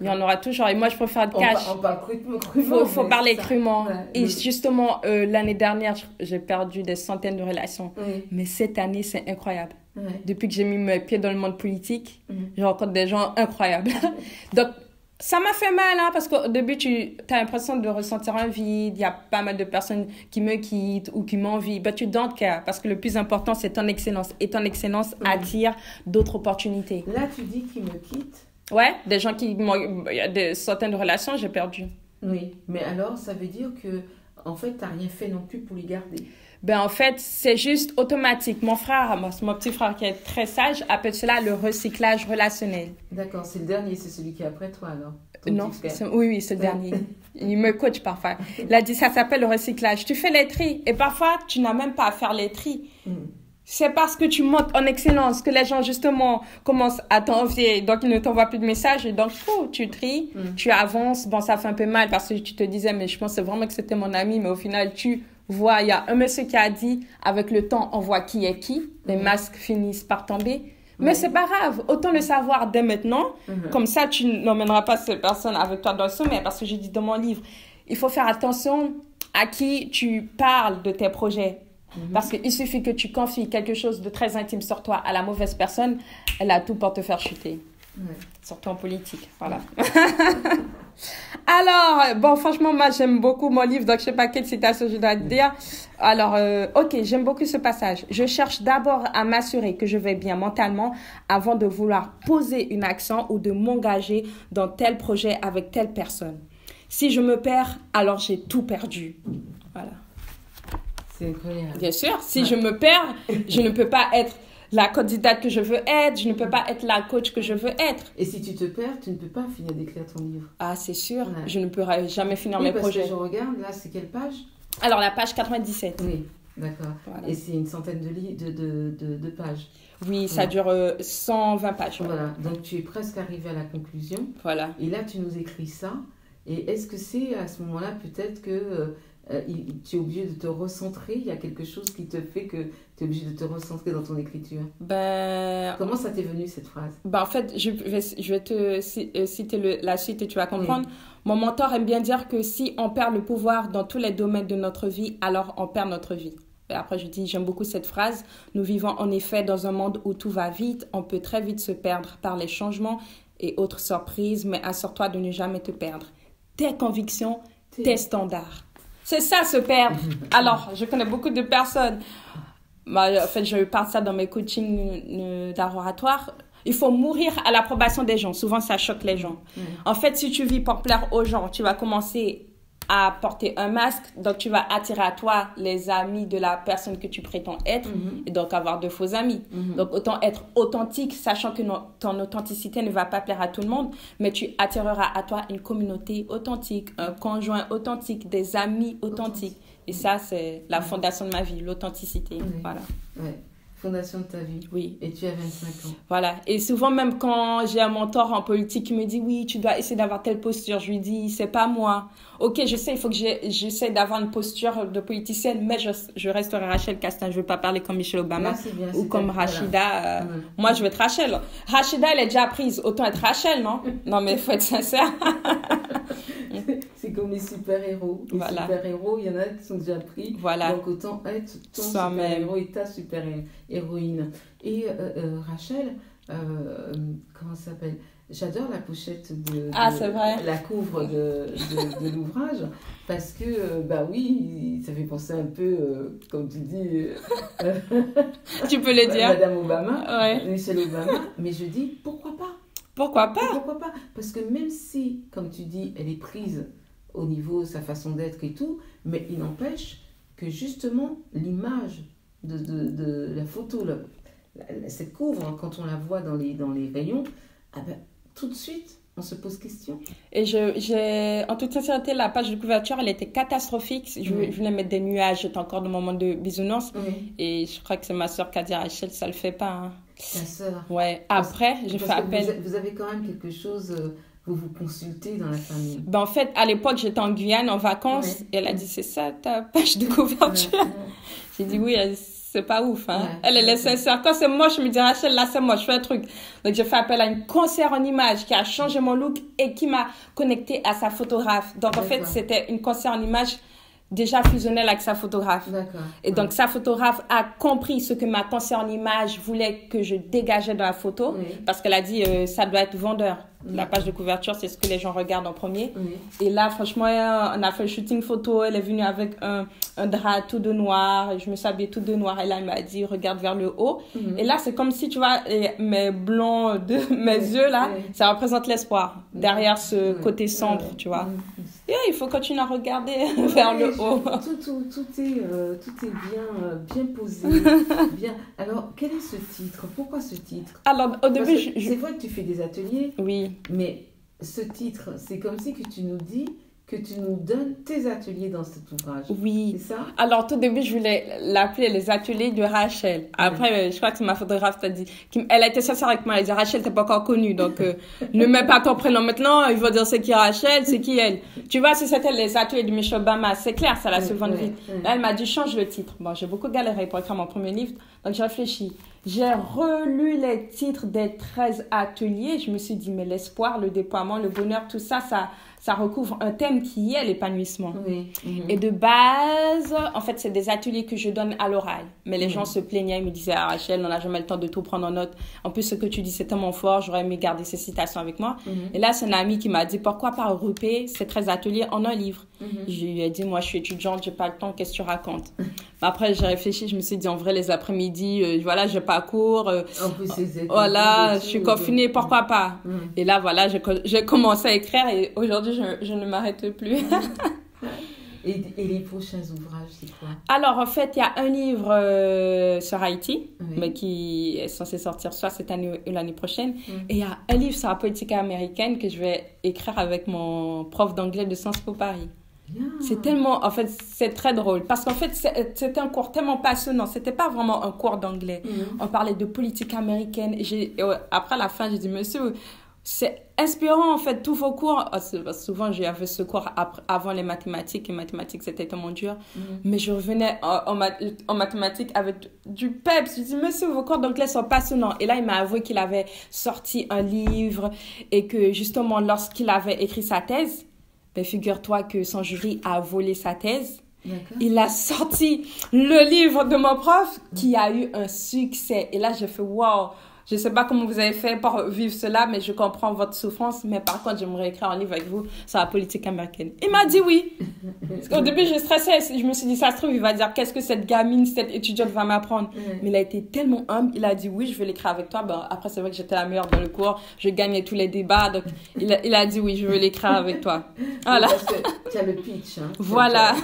Speaker 2: Il y en aura toujours. Et moi, je préfère être cash.
Speaker 3: On parle crûment.
Speaker 2: Il faut parler crûment. Et justement, l'année dernière, j'ai perdu des centaines de relations. Mais cette année, c'est incroyable. Depuis que j'ai mis mes pieds dans le monde politique, je rencontre des gens incroyables. Donc, ça m'a fait mal, hein, parce qu'au début, tu as l'impression de ressentir un vide. Il y a pas mal de personnes qui me quittent ou qui m'envient. But you don't care, parce que le plus important, c'est ton excellence. Et ton excellence attire d'autres opportunités.
Speaker 3: Là, tu dis qu'ils me quittent.
Speaker 2: Ouais, des gens qui... Il y a certaines relations, j'ai perdu.
Speaker 3: Oui, mais alors, ça veut dire que, en fait, tu n'as rien fait non plus pour les garder.
Speaker 2: En fait, c'est juste automatique. Mon petit frère qui est très sage, appelle cela le recyclage relationnel.
Speaker 3: D'accord, c'est le dernier, c'est celui qui est après toi, alors?
Speaker 2: Non, oui, c'est le dernier. Il me coach parfois. Il a dit, ça s'appelle le recyclage. Tu fais les tris et parfois, tu n'as même pas à faire les tris. C'est parce que tu montes en excellence que les gens, justement, commencent à t'envier. Donc, ils ne t'envoient plus de messages. Et donc, tu tries, tu avances. Bon, ça fait un peu mal parce que tu te disais, mais je pensais vraiment que c'était mon ami. Mais au final, tu vois, il y a un monsieur qui a dit, avec le temps, on voit qui est qui. Les masques finissent par tomber. Mais c'est pas grave. Autant le savoir dès maintenant. Comme ça, tu n'emmèneras pas ces personnes avec toi dans le sommet. Parce que j'ai dit dans mon livre, il faut faire attention à qui tu parles de tes projets. Parce qu'il suffit que tu confies quelque chose de très intime sur toi à la mauvaise personne, elle a tout pour te faire chuter. Surtout en politique, voilà. Alors, franchement, moi, j'aime beaucoup mon livre, donc je sais pas quelle citation je dois te dire. Alors, ok, j'aime beaucoup ce passage. Je cherche d'abord à m'assurer que je vais bien mentalement avant de vouloir poser une action ou de m'engager dans tel projet avec telle personne. Si je me perds, alors j'ai tout perdu. Voilà.
Speaker 3: C'est incroyable.
Speaker 2: Bien sûr, si je me perds, je ne peux pas être la candidate que je veux être, je ne peux pas être la coach que je veux être.
Speaker 3: Et si tu te perds, tu ne peux pas finir d'écrire ton livre.
Speaker 2: Ah, c'est sûr, je ne pourrai jamais finir mes projets.
Speaker 3: Parce que je regarde, là, c'est quelle page?
Speaker 2: Alors, la page 97.
Speaker 3: Oui, d'accord. Voilà. Et c'est une centaine de pages.
Speaker 2: Oui, ça dure 120 pages.
Speaker 3: Voilà, donc tu es presque arrivé à la conclusion.
Speaker 2: Voilà.
Speaker 3: Et là, tu nous écris ça. Et est-ce que c'est à ce moment-là peut-être que... tu es obligé de te recentrer, il y a quelque chose qui te fait que tu es obligé de te recentrer dans ton écriture. Comment ça t'est venu cette phrase?
Speaker 2: En fait, je vais te citer la suite et tu vas comprendre. Mon mentor aime bien dire que si on perd le pouvoir dans tous les domaines de notre vie, alors on perd notre vie. Et après, je dis, j'aime beaucoup cette phrase. Nous vivons en effet dans un monde où tout va vite. On peut très vite se perdre par les changements et autres surprises, mais assure-toi de ne jamais te perdre. Tes convictions, tes standards. C'est ça, se perdre. Alors, je connais beaucoup de personnes. En fait, je parle ça dans mes coachings d'art oratoire. Il faut mourir à l'approbation des gens. Souvent, ça choque les gens. En fait, si tu vis pour plaire aux gens, tu vas commencer à porter un masque. Donc, tu vas attirer à toi les amis de la personne que tu prétends être. Et donc, avoir de faux amis. Donc, autant être authentique, sachant que ton authenticité ne va pas plaire à tout le monde. Mais tu attireras à toi une communauté authentique, un conjoint authentique, des amis authentiques. Et ça, c'est la fondation de ma vie, l'authenticité. Voilà.
Speaker 3: Ouais. Fondation de ta vie.
Speaker 2: Oui.
Speaker 3: Et tu as 25 ans.
Speaker 2: Voilà. Et souvent, même quand j'ai un mentor en politique qui me dit, oui, tu dois essayer d'avoir telle posture, je lui dis, c'est pas moi. Ok, je sais, il faut que j'essaie d'avoir une posture de politicienne, mais je resterai Rachel Castin. Je ne veux pas parler comme Michelle Obama ou comme Rachida. Moi, je veux être Rachel. Rachida, elle est déjà prise. Autant être Rachel, non? Non, mais il faut être sincère.
Speaker 3: C'est comme les super-héros. Les super-héros, il y en a qui sont déjà pris.
Speaker 2: Voilà.
Speaker 3: Donc, autant être ton super-héros et ta super-héroïne. Et Rachel, comment ça s'appelle? J'adore la pochette
Speaker 2: c'est vrai.
Speaker 3: La couvre de l'ouvrage parce que, oui, ça fait penser un peu, comme tu dis...
Speaker 2: tu peux le dire.
Speaker 3: Madame Obama, Michelle Obama. Mais je dis, pourquoi pas?
Speaker 2: Pourquoi pas?
Speaker 3: Pourquoi pas? Parce que même si, comme tu dis, elle est prise au niveau de sa façon d'être et tout, mais il n'empêche que justement, l'image de la photo, cette couvre, quand on la voit dans les rayons, tout de suite, on se pose question.
Speaker 2: Et en toute sincérité, la page de couverture, elle était catastrophique. Je voulais mettre des nuages, j'étais encore dans le moment de bisounours. Et je crois que c'est ma soeur qui a dit, Rachel, ça le fait pas. Hein.
Speaker 3: Ta soeur.
Speaker 2: Ouais. Après, j'ai fait appel.
Speaker 3: Vous avez quand même quelque chose, vous consultez dans la famille.
Speaker 2: En fait, à l'époque, j'étais en Guyane en vacances. Et elle a dit, c'est ça ta page de couverture? J'ai dit oui, c'est pas ouf. Hein. Elle est sincère. Quand c'est moche, je me dis, Rachel, là, c'est moche, je fais un truc. Donc, j'ai fait appel à une conseillère en images qui a changé mon look et qui m'a connectée à sa photographe. Donc, en fait, c'était une conseillère en images déjà fusionnel avec sa photographe.
Speaker 3: D'accord.
Speaker 2: Et donc, sa photographe a compris ce que ma conseillère en image voulait que je dégageais dans la photo, parce qu'elle a dit ça doit être vendeur. La page de couverture, c'est ce que les gens regardent en premier. Et là, franchement, on a fait le shooting photo. Elle est venue avec un drap tout de noir. Je me suis habillée tout de noir. Et là, elle m'a dit, regarde vers le haut. Et là, c'est comme si, tu vois, mes blancs de mes yeux, là, ça représente l'espoir. Derrière ce côté sombre, tu vois. Et il faut continuer à regarder vers le haut.
Speaker 3: Tout est bien posé. Bien. Alors, quel est ce titre? Pourquoi ce titre?
Speaker 2: Alors, au début,
Speaker 3: c'est vrai que tu fais des ateliers.
Speaker 2: Oui.
Speaker 3: Mais ce titre, c'est comme si que tu nous dis que tu nous donnes tes ateliers dans cet ouvrage.
Speaker 2: Oui.
Speaker 3: C'est ça?
Speaker 2: Alors, tout début, je voulais l'appeler les ateliers de Rachel. Après, je crois que ma photographe t'a dit, elle a été sincère avec moi. Elle a dit, Rachel, t'es pas encore connue. Donc, ne mets pas ton prénom maintenant. Il va dire, c'est qui Rachel, c'est qui elle. Tu vois, si c'était les ateliers de Michelle Obama, c'est clair, ça la se vendre vite. Là, elle m'a dit, change le titre. Bon, j'ai beaucoup galéré pour écrire mon premier livre. Donc, j'ai réfléchi. J'ai relu les titres des 13 ateliers. Je me suis dit, mais l'espoir, le déploiement, le bonheur, tout ça, ça recouvre un thème qui est l'épanouissement. Et de base, en fait, c'est des ateliers que je donne à l'oral. Mais les gens se plaignaient, ils me disaient, ah, Rachel, on n'a jamais le temps de tout prendre en note. En plus, ce que tu dis, c'est tellement fort, j'aurais aimé garder ces citations avec moi. Et là, c'est un ami qui m'a dit, pourquoi pas regrouper ces 13 ateliers en un livre? Je lui ai dit, moi, je suis étudiante, j'ai pas le temps, qu'est-ce que tu racontes? Après, j'ai réfléchi, je me suis dit, en vrai, les après-midi, voilà, j'ai pas cours.
Speaker 3: En plus,
Speaker 2: voilà, je suis confinée, pourquoi pas? Et là, voilà, j'ai commencé à écrire et aujourd'hui, je ne m'arrête plus.
Speaker 3: Et les prochains ouvrages, c'est quoi?
Speaker 2: Alors, en fait, il y a un livre sur Haïti, mais qui est censé sortir soit cette année ou l'année prochaine. Et il y a un livre sur la politique américaine que je vais écrire avec mon prof d'anglais de Sciences Po Paris. C'est tellement, en fait, c'est très drôle. Parce qu'en fait, c'était un cours tellement passionnant. C'était pas vraiment un cours d'anglais. On parlait de politique américaine. Après, à la fin, j'ai dit, monsieur, c'est inspirant, en fait, tous vos cours. Souvent, j'avais ce cours avant les mathématiques. Les mathématiques, c'était tellement dur. Mais je revenais en mathématiques avec du peps. Je dis, monsieur, vos cours d'anglais sont passionnants. Et là, il m'a avoué qu'il avait sorti un livre et que, justement, lorsqu'il avait écrit sa thèse, ben, figure-toi que son jury a volé sa thèse. Il a sorti le livre de mon prof qui a eu un succès. Et là, j'ai fait, waouh, je ne sais pas comment vous avez fait pour vivre cela, mais je comprends votre souffrance. Mais par contre, j'aimerais écrire un livre avec vous sur la politique américaine. Il m'a dit oui. Parce qu'au début, je stressais. Je me suis dit, ça se trouve, il va dire, qu'est-ce que cette gamine, cette étudiante va m'apprendre? Mais il a été tellement humble. Il a dit oui, je vais l'écrire avec toi. Ben, après, c'est vrai que j'étais la meilleure dans le cours. Je gagnais tous les débats. Donc, il a dit oui, je vais l'écrire avec toi. Voilà.
Speaker 3: Parce que tu as le pitch. Hein.
Speaker 2: Voilà.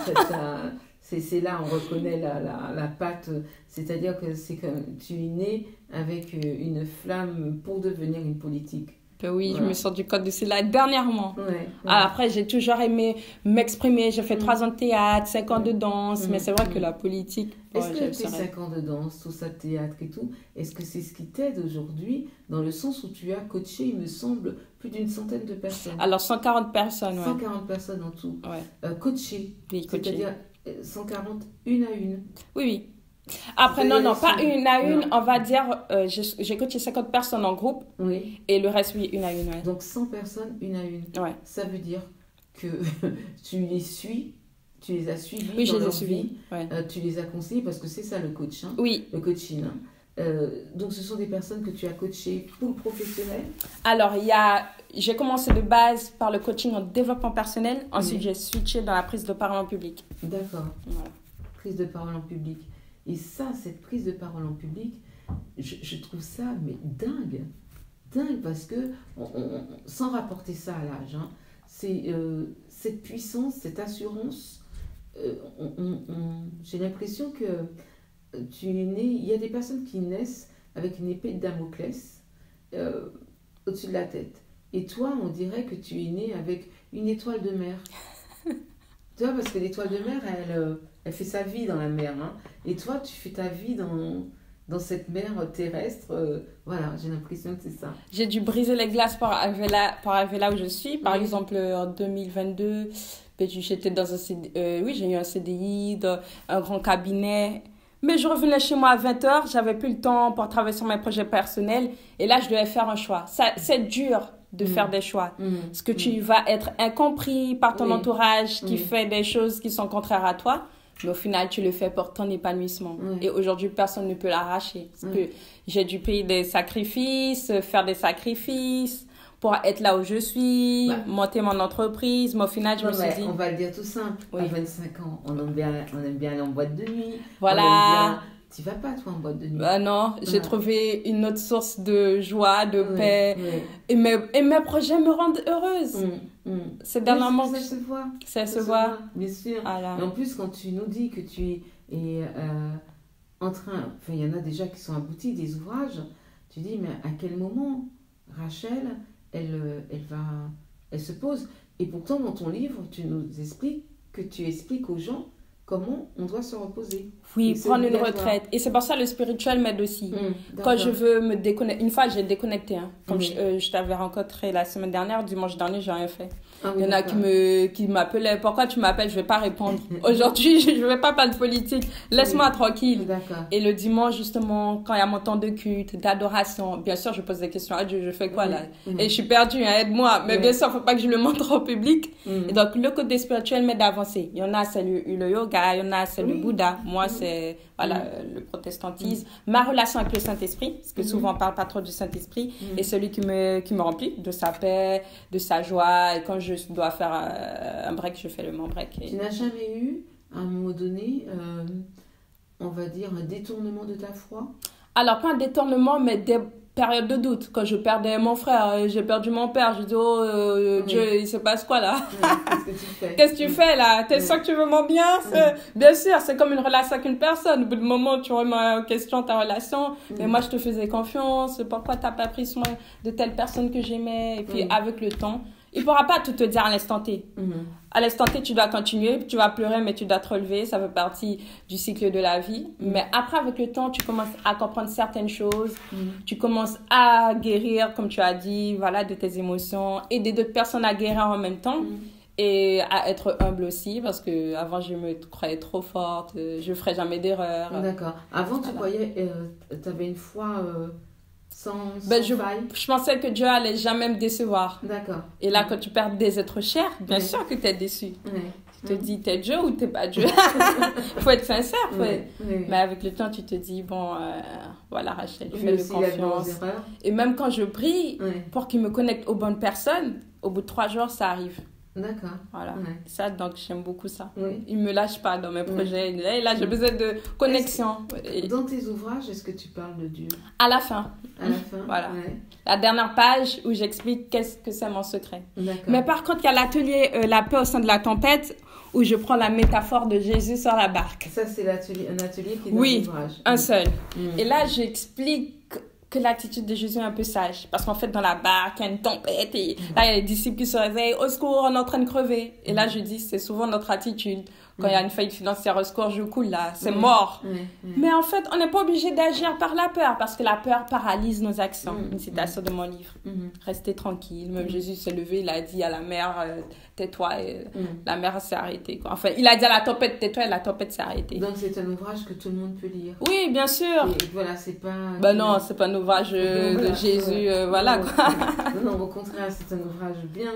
Speaker 3: C'est là, on reconnaît la patte. C'est-à-dire que c'est comme tu es né avec une flamme pour devenir une politique.
Speaker 2: Oui, voilà. Je me sors du code de cela dernièrement. Après, j'ai toujours aimé m'exprimer. J'ai fait 3 ans de théâtre, 5 ans de danse. Mais c'est vrai que la politique...
Speaker 3: Est-ce que tes 5 ans de danse, tout ça, théâtre et tout, est-ce que c'est ce qui t'aide aujourd'hui dans le sens où tu as coaché, il me semble, plus d'une centaine de personnes?
Speaker 2: Alors, 140 personnes,
Speaker 3: 140 personnes en tout. Coaché.
Speaker 2: Oui, coaché.
Speaker 3: C'est-à-dire 140 une à une.
Speaker 2: Oui. Après, non, pas une à une, on va dire, j'ai coaché 50 personnes en groupe, et le reste, oui, une à une.
Speaker 3: Donc 100 personnes, une à une. Ça veut dire que tu les suis, tu les as suivis dans leur vie, tu les as conseillés, parce que c'est ça le coach, hein, le coaching. Donc ce sont des personnes que tu as coachées pour le professionnel?
Speaker 2: Alors, j'ai commencé de base par le coaching en développement personnel, ensuite j'ai switché dans la prise de parole en public.
Speaker 3: D'accord, prise de parole en public. Et ça, cette prise de parole en public, je trouve ça mais dingue parce que, sans rapporter ça à l'âge, hein, c'est cette puissance, cette assurance, j'ai l'impression que tu es né, il y a des personnes qui naissent avec une épée de Damoclès au-dessus de la tête. Et toi, on dirait que tu es né avec une étoile de mer. Tu vois, parce que l'étoile de mer, elle fait sa vie dans la mer. Hein. Et toi, tu fais ta vie dans cette mer terrestre. Voilà, j'ai l'impression que c'est ça.
Speaker 2: J'ai dû briser les glaces pour arriver là où je suis. Par exemple, en 2022, j'étais dans un j'ai eu un CDI, dans un grand cabinet. Mais je revenais chez moi à 20h, j'avais plus le temps pour travailler sur mes projets personnels. Et là, je devais faire un choix. C'est dur. de faire des choix. Parce que tu vas être incompris par ton entourage qui fait des choses qui sont contraires à toi. Mais au final, tu le fais pour ton épanouissement. Et aujourd'hui, personne ne peut l'arracher. Parce que j'ai dû payer des sacrifices, faire des sacrifices pour être là où je suis, monter mon entreprise. Mais au final, je me suis dit...
Speaker 3: On va le dire tout simple. À 25 ans, on aime bien aller en boîte de nuit.
Speaker 2: Voilà.
Speaker 3: Tu vas pas, toi, en boîte de nuit?
Speaker 2: Non, j'ai trouvé une autre source de joie, de paix. Et mes projets me rendent heureuse. C'est dernièrement...
Speaker 3: Ça se voit.
Speaker 2: Ça se voit.
Speaker 3: Bien sûr.
Speaker 2: Voilà.
Speaker 3: Et en plus, quand tu nous dis que tu es en train... Enfin, il y en a déjà qui sont aboutis, des ouvrages. Tu dis, mais à quel moment, Rachel, elle se pose? Et pourtant, dans ton livre, tu nous expliques que tu expliques aux gens comment on doit se reposer.
Speaker 2: Oui, prendre une retraite. Et c'est pour ça que le spirituel m'aide aussi. Quand je veux me déconnecter... Une fois, j'ai déconnecté. Comme je t'avais rencontré la semaine dernière, dimanche dernier, j'ai rien fait. Il y en a qui m'appelaient. Pourquoi tu m'appelles? Je vais pas répondre. Aujourd'hui, je vais pas parler de politique. Laisse-moi tranquille. Et le dimanche, justement, quand il y a mon temps de culte, d'adoration, bien sûr, je pose des questions à Dieu. Je fais quoi là? Et je suis perdue, aide-moi. Mais bien sûr, faut pas que je le montre au public. Et donc, le côté spirituel m'aide à avancer. Il y en a, c'est le yoga. Il y en a, c'est le Bouddha. Moi, c'est le protestantisme. Ma relation avec le Saint-Esprit, parce que souvent, on parle pas trop du Saint-Esprit. Et celui qui me remplit de sa paix, de sa joie. Et quand je dois faire un break, je fais mon break.
Speaker 3: Tu n'as jamais eu, à un moment donné, on va dire, un détournement de ta foi?
Speaker 2: Alors, pas un détournement, mais des périodes de doute. Quand je perdais mon frère, j'ai perdu mon père, je dis, Dieu, il se passe quoi là? Qu'est-ce que tu fais là? T'es sûr que tu veux mon bien? Bien sûr, c'est comme une relation avec une personne. Au bout d'un moment, tu remets en question ta relation. Mais moi, je te faisais confiance. Pourquoi t'as pas pris soin de telle personne que j'aimais? Et puis, avec le temps, il ne pourra pas tout te dire à l'instant T. À l'instant T, tu dois continuer, tu vas pleurer, mais tu dois te relever. Ça fait partie du cycle de la vie. Mais après, avec le temps, tu commences à comprendre certaines choses. Tu commences à guérir, comme tu as dit, voilà, de tes émotions. Aider d'autres personnes à guérir en même temps. Et à être humble aussi, parce qu'avant, je me croyais trop forte. Je ne ferais jamais d'erreur.
Speaker 3: D'accord. Avant, tu croyais, tu avais une foi... sans
Speaker 2: je pensais que Dieu allait jamais me décevoir.
Speaker 3: D'accord.
Speaker 2: Et là, quand tu perds des êtres chers, bien sûr que tu es déçu. Tu te dis, t'es Dieu ou t'es pas Dieu? Il faut être sincère. Mais avec le temps, tu te dis, bon, voilà, Rachel, fais-le confiance. Et même quand je prie pour qu'il me connecte aux bonnes personnes, au bout de 3 jours, ça arrive.
Speaker 3: D'accord.
Speaker 2: Voilà. Ça, donc, j'aime beaucoup ça. Il ne me lâche pas dans mes projets. Et là, j'ai besoin de connexion.
Speaker 3: Dans tes ouvrages, est-ce que tu parles de Dieu?
Speaker 2: À la fin.
Speaker 3: À la fin.
Speaker 2: Voilà. La dernière page où j'explique qu'est-ce que c'est mon secret. Mais par contre, il y a l'atelier La paix au sein de la tempête où je prends la métaphore de Jésus sur la barque.
Speaker 3: Ça, c'est un atelier qui est dans l'ouvrage.
Speaker 2: Un seul. Et là, j'explique que l'attitude de Jésus est un peu sage. Parce qu'en fait, dans la barque, il y a une tempête et là, il y a les disciples qui se réveillent. Au secours, on est en train de crever. Et là, je dis, c'est souvent notre attitude. Quand il y a une faillite financière, au secours, je coule là. C'est mort. Mais en fait, on n'est pas obligé d'agir par la peur parce que la peur paralyse nos actions. Une citation de mon livre. Restez tranquille. Même Jésus s'est levé, il a dit à la mer, tais-toi. Et la mer s'est arrêtée. Quoi. Enfin, il a dit à la tempête, tais-toi et la tempête s'est arrêtée.
Speaker 3: Donc, c'est un ouvrage que tout le monde peut lire.
Speaker 2: Oui, bien sûr.
Speaker 3: Et voilà, c'est pas...
Speaker 2: non, c'est pas un ouvrage de Jésus, voilà quoi.
Speaker 3: Non, au contraire, c'est un ouvrage bien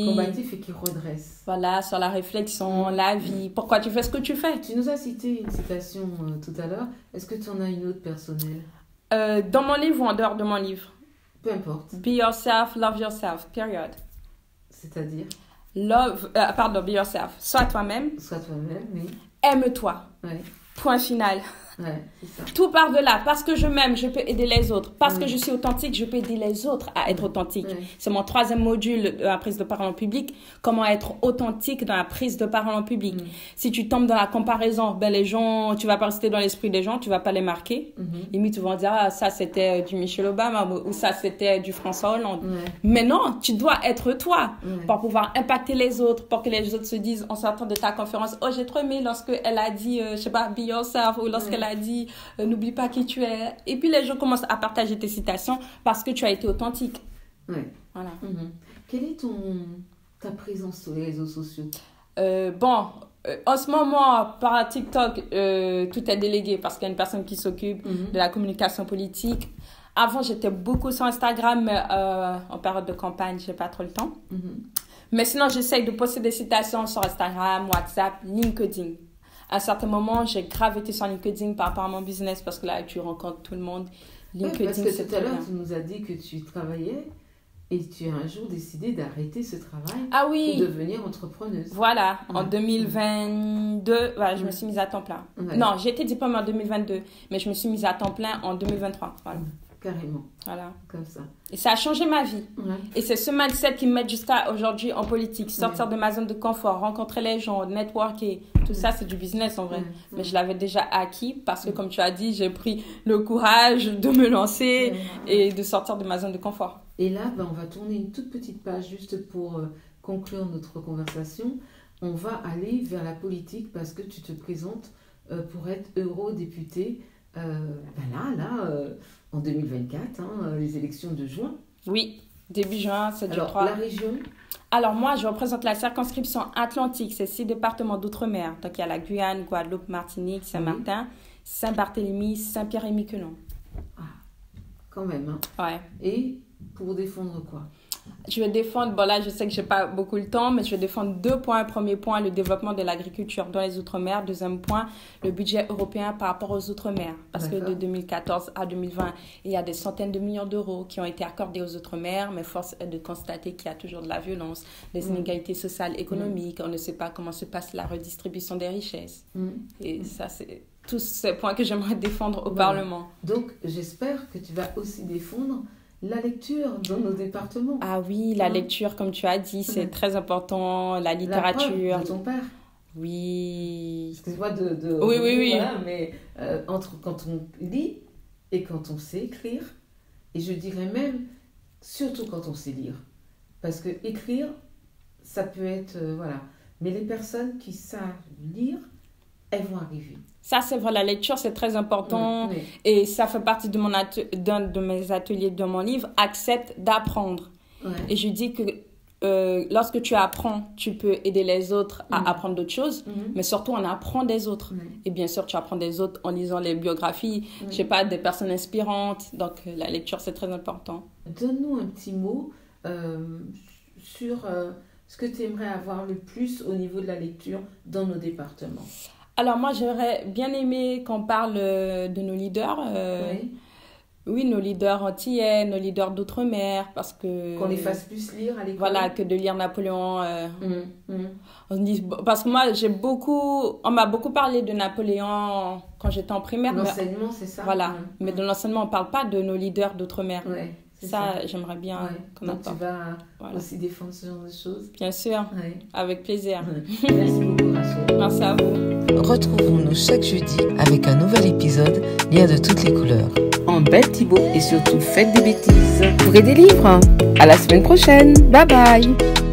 Speaker 3: combatif et qui redresse.
Speaker 2: Voilà, sur la réflexion, la vie. Pourquoi tu fais ce que tu fais?
Speaker 3: Tu nous as cité une citation tout à l'heure. Est-ce que tu en as une autre personnelle?
Speaker 2: Dans mon livre ou en dehors de mon livre?
Speaker 3: Peu importe.
Speaker 2: Be yourself, love yourself, period.
Speaker 3: C'est-à-dire?
Speaker 2: Be yourself. Sois toi-même.
Speaker 3: Sois toi-même, oui.
Speaker 2: Aime-toi. Point final.
Speaker 3: C'est ça.
Speaker 2: Tout part de là. Parce que je m'aime, je peux aider les autres. Parce que je suis authentique, je peux aider les autres à être authentique. C'est mon 3e module de la prise de parole en public. Comment être authentique dans la prise de parole en public. Si tu tombes dans la comparaison, les gens, tu vas pas rester dans l'esprit des gens, tu vas pas les marquer. Limite, ils vont dire, ça c'était du Michelle Obama ou ça c'était du François Hollande. Mais non, tu dois être toi pour pouvoir impacter les autres, pour que les autres se disent en sortant de ta conférence, oh j'ai trop aimé lorsque elle a dit, je sais pas, be yourself, ou lorsqu'elle a dit n'oublie pas qui tu es. Et puis les gens commencent à partager tes citations parce que tu as été authentique. Voilà.
Speaker 3: Quelle est ta présence sur les réseaux sociaux?
Speaker 2: En ce moment, par TikTok, tout est délégué parce qu'il y a une personne qui s'occupe de la communication politique. avant, j'étais beaucoup sur Instagram, mais en période de campagne, j'ai pas trop le temps. Mais sinon, j'essaye de poster des citations sur Instagram, WhatsApp, LinkedIn. À un certain moment, j'ai grave été sur LinkedIn par rapport à mon business parce que là, tu rencontres tout le monde.
Speaker 3: LinkedIn, parce que tout à l'heure, tu nous as dit que tu travaillais et tu as un jour décidé d'arrêter ce travail pour devenir entrepreneuse.
Speaker 2: Voilà, en 2022, voilà, je me suis mise à temps plein. Non, j'ai été diplômée en 2022, mais je me suis mise à temps plein en 2023. Voilà.
Speaker 3: Carrément.
Speaker 2: Voilà.
Speaker 3: Comme ça.
Speaker 2: Et ça a changé ma vie. Et c'est ce mindset qui me met jusqu'à aujourd'hui en politique. Sortir de ma zone de confort, rencontrer les gens, networker. Tout ça, c'est du business en vrai. Mais je l'avais déjà acquis parce que, comme tu as dit, j'ai pris le courage de me lancer et de sortir de ma zone de confort.
Speaker 3: Et là, on va tourner une toute petite page juste pour conclure notre conversation. On va aller vers la politique parce que tu te présentes pour être eurodéputée. En 2024, les élections de juin.
Speaker 2: Oui, début juin, c'est du 3.
Speaker 3: Alors, la région?
Speaker 2: Alors, moi, je représente la circonscription Atlantique, c'est 6 départements d'outre-mer. Donc, il y a la Guyane, Guadeloupe, Martinique, Saint-Martin, Saint-Barthélemy, Saint-Pierre et Miquelon.
Speaker 3: Ah, quand même.
Speaker 2: Ouais.
Speaker 3: Et pour défendre quoi?
Speaker 2: Je vais défendre, là, je sais que je n'ai pas beaucoup le temps, mais je vais défendre 2 points. Premier point, le développement de l'agriculture dans les Outre-mer. Deuxième point, le budget européen par rapport aux Outre-mer. Parce que de 2014 à 2020, il y a des centaines de millions d'euros qui ont été accordés aux Outre-mer, mais force est de constater qu'il y a toujours de la violence, des inégalités sociales, économiques. On ne sait pas comment se passe la redistribution des richesses. Et ça, c'est tous ces points que j'aimerais défendre au Parlement.
Speaker 3: Donc, j'espère que tu vas aussi défendre la lecture dans nos départements.
Speaker 2: Ah oui, la lecture, comme tu as dit, c'est très important. La littérature.
Speaker 3: La preuve de ton père.
Speaker 2: Oui.
Speaker 3: Excuse-moi
Speaker 2: Oui.
Speaker 3: Voilà, mais quand on lit et quand on sait écrire, et je dirais même, surtout quand on sait lire. Parce que écrire, ça peut être... Mais les personnes qui savent lire, elles vont arriver.
Speaker 2: Ça, c'est vrai, la lecture, c'est très important. Et ça fait partie de d'un de mes ateliers de mon livre, Accepte d'apprendre. Et je dis que lorsque tu apprends, tu peux aider les autres à apprendre d'autres choses, mais surtout on apprend des autres. Et bien sûr, tu apprends des autres en lisant les biographies, je sais pas, des personnes inspirantes. Donc, la lecture, c'est très important.
Speaker 3: Donne-nous un petit mot sur ce que tu aimerais avoir le plus au niveau de la lecture dans nos départements.
Speaker 2: Alors moi, j'aurais bien aimé qu'on parle de nos leaders. Oui, nos leaders antillais, nos leaders d'outre-mer, parce que...
Speaker 3: Qu'on les fasse plus lire à l'école.
Speaker 2: Voilà, que de lire Napoléon. Parce que moi, on m'a beaucoup parlé de Napoléon quand j'étais en primaire.
Speaker 3: L'enseignement, c'est ça.
Speaker 2: Voilà, mais de l'enseignement, on ne parle pas de nos leaders d'outre-mer. Ça, j'aimerais bien qu'on en parle.
Speaker 3: Donc, tu vas aussi défendre ce genre de choses.
Speaker 2: Bien sûr, avec plaisir.
Speaker 3: Merci beaucoup, Rachel.
Speaker 2: Merci à vous.
Speaker 1: Retrouvons-nous chaque jeudi avec un nouvel épisode, lire de toutes les couleurs.
Speaker 3: En belle Thibaut et surtout faites des bêtises. Ouvrez des livres. À la semaine prochaine. Bye bye.